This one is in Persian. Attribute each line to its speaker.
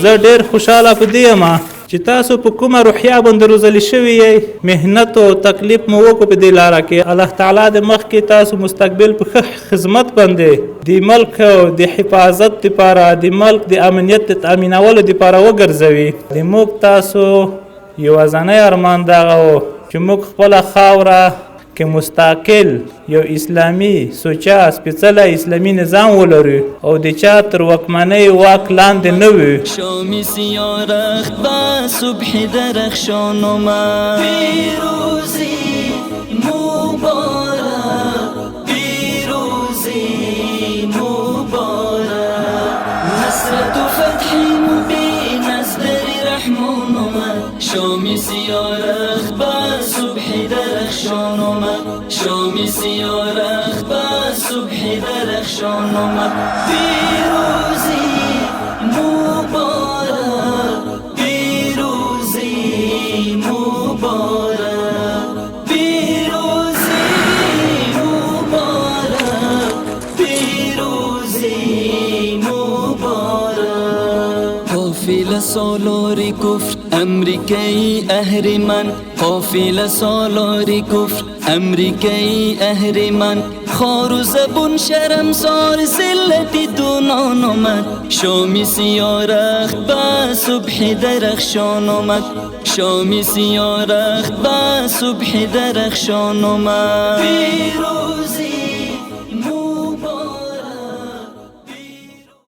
Speaker 1: زه ډېر خوشحاله په دې یم چې تاسو په کومه روحیه باندې روزلي شوي یئ، محنت او تکلیف مو وکړو په دې لاره کې. الله تعالی د مخکې تاسو مستقبل په ښه خدمت باندې د ملک او د حفاظت دپاره، د ملک د امنیت د تامینولو دپاره وګرځوي. د موږ تاسو یوازینی ارمان دغه و چې موږ خپله خاوره که مستقل یو اسلامي سوچه سپېڅلی اسلامي نظام ولرو او د چا تر واکمنۍ واک لاندې نه وي.
Speaker 2: شامی سیارخت و صبح درخشان آمد، پیروزی مبارک، پیروزی مبارک، نصرت و فتح مبین از در رحمان آمد. شامی سیارخت و صبح درخشان آمد، شامی سیارخت و صبح درخشان آمد. پیروزی مبارک، پیروزی مبارک، پیروزی مبارک، پیروزی مبارک. قافله سالار کفر امریکایی اهریمن، قافله سالار کفر امریکایی اهریمن، خار و زبون شرمسار ذلتی دونان آمد. شامی سیارخت و صبح درخشان آمد، شامی سیارخت و صبح درخشان آمد.